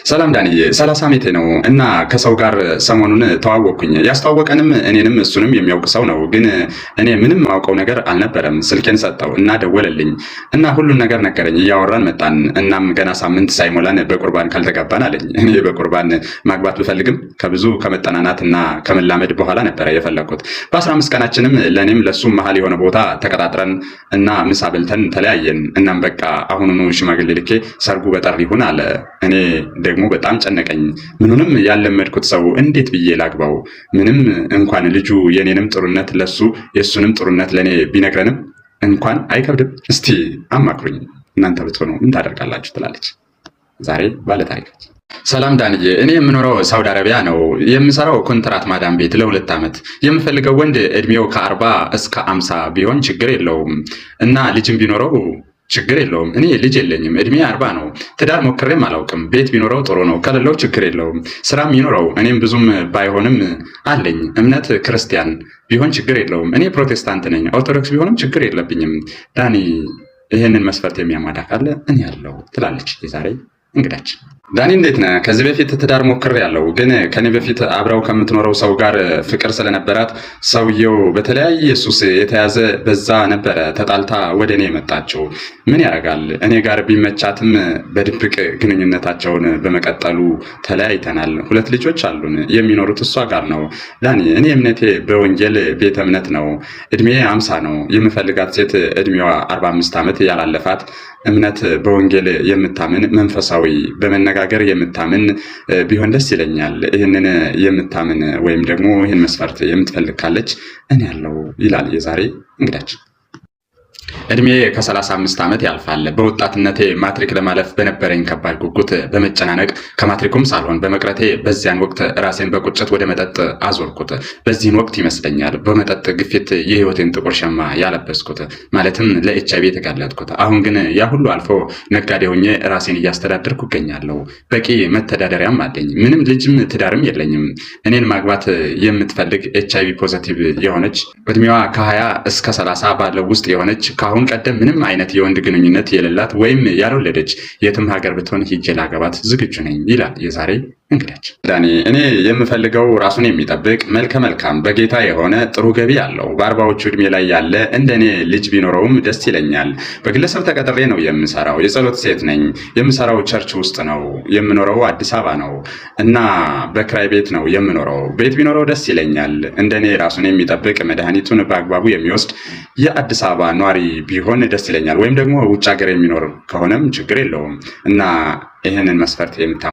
ሰላም ዳንዬ 30 ዓመቴ ነው እና ከሰው ጋር ሰሞኑን ተዋወቅኩኝ። ያስተዋወቀንም እኔንም እሱንም የሚያውቅ ሰው ነው። ግን እኔ ምንም ማውቀው ነገር አልነበረም። ስልኬን ሰጠው እና ደወለልኝ እና ሁሉን ነገር ነገረኝ። እያወራን መጣን። እናም ገና ሳምንት ሳይሞላን በቁርባን ካልተጋባን አለኝ። እኔ በቁርባን ማግባት ብፈልግም ከብዙ ከመጠናናትና ከመላመድ በኋላ ነበረ የፈለኩት። በ15 ቀናችንም ለእኔም ለሱም መሀል የሆነ ቦታ ተቀጣጥረን እና ምሳ በልተን ተለያየን። እናም በቃ አሁኑኑ ሽማግሌ ልኬ ሰርጉ በጠር ይሁን አለ። እኔ ደግሞ በጣም ጨነቀኝ። ምኑንም ያለመድኩት ሰው እንዴት ብዬ ላግባው? ምንም እንኳን ልጁ የኔንም ጥሩነት ለሱ የሱንም ጥሩነት ለኔ ቢነግረንም እንኳን አይከብድም። እስቲ አማክሩኝ፣ እናንተ ብትሆኑ ምን ታደርጋላችሁ? ትላለች ዛሬ ባለ ታሪካችን። ሰላም ዳንዬ፣ እኔ የምኖረው ሳውዲ አረቢያ ነው። የምሰራው ኮንትራት ማዳም ቤት ለ2 ዓመት። የምፈልገው ወንድ እድሜው ከ40 እስከ 50 ቢሆን ችግር የለውም እና ልጅም ቢኖረው ችግር የለውም። እኔ ልጅ የለኝም። እድሜ 40 ነው። ትዳር ሞክሬም አላውቅም። ቤት ቢኖረው ጥሩ ነው። ከሌለው ችግር የለውም። ስራም ይኖረው። እኔም ብዙም ባይሆንም አለኝ። እምነት ክርስቲያን ቢሆን ችግር የለውም። እኔ ፕሮቴስታንት ነኝ። ኦርቶዶክስ ቢሆንም ችግር የለብኝም። ዳኒ ይህንን መስፈርት የሚያሟላ ካለ እኔ ያለው ትላለች የዛሬ እንግዳችን። ዳኒ እንዴት ነህ? ከዚህ በፊት ትዳር ሞክሬያለሁ፣ ግን ከኔ በፊት አብረው ከምትኖረው ሰው ጋር ፍቅር ስለነበራት ሰውየው በተለያየ ሱስ የተያዘ በዛ ነበረ ተጣልታ ወደ እኔ የመጣችው። ምን ያደርጋል፣ እኔ ጋር ቢመቻትም በድብቅ ግንኙነታቸውን በመቀጠሉ ተለያይተናል። 2 ልጆች አሉን። የሚኖሩት እሷ ጋር ነው። ዳኒ እኔ እምነቴ በወንጌል ቤተ እምነት ነው። እድሜ 50 ነው። የምፈልጋት ሴት እድሜዋ 45 ዓመት ያላለፋት እምነት በወንጌል የምታምን መንፈሳዊ በመነጋገር የምታምን ቢሆን ደስ ይለኛል። ይህንን የምታምን ወይም ደግሞ ይህን መስፈርት የምትፈልግ ካለች እኔ ያለው ይላል የዛሬ እንግዳችን። እድሜ ከ35 ዓመት ያልፋል። በወጣትነቴ ማትሪክ ለማለፍ በነበረኝ ከባድ ጉጉት በመጨናነቅ ከማትሪኩም ሳልሆን በመቅረቴ በዚያን ወቅት ራሴን በቁጭት ወደ መጠጥ አዞርኩት። በዚህን ወቅት ይመስለኛል በመጠጥ ግፊት የህይወቴን ጥቁር ሸማ ያለበስኩት፣ ማለትም ለኤችአይቪ የተጋለጥኩት። አሁን ግን ያ ሁሉ አልፎ ነጋዴ ሆኜ ራሴን እያስተዳደርኩ እገኛለሁ። በቂ መተዳደሪያም አለኝ። ምንም ልጅም ትዳርም የለኝም። እኔን ማግባት የምትፈልግ ኤችአይቪ ፖዘቲቭ የሆነች እድሜዋ ከ20 እስከ 30 ባለው ውስጥ የሆነች ከአሁን ቀደም ምንም አይነት የወንድ ግንኙነት የሌላት ወይም ያልወለደች የትም ሀገር ብትሆን ሂጄ ላገባት ዝግጁ ነኝ ይላል የዛሬ እንግዳችን። ዳኒ እኔ የምፈልገው ራሱን የሚጠብቅ መልከ መልካም በጌታ የሆነ ጥሩ ገቢ ያለው በ40ዎቹ እድሜ ላይ ያለ እንደኔ ልጅ ቢኖረውም ደስ ይለኛል። በግለሰብ ተቀጥሬ ነው የምሰራው። የጸሎት ሴት ነኝ። የምሰራው ቸርች ውስጥ ነው። የምኖረው አዲስ አበባ ነው እና በክራይ ቤት ነው የምኖረው። ቤት ቢኖረው ደስ ይለኛል። እንደኔ ራሱን የሚጠብቅ መድኃኒቱን በአግባቡ የሚወስድ የአዲስ አበባ ኗሪ ቢሆን ደስ ይለኛል። ወይም ደግሞ ውጭ ሀገር የሚኖር ከሆነም ችግር የለውም እና ይህንን መስፈርት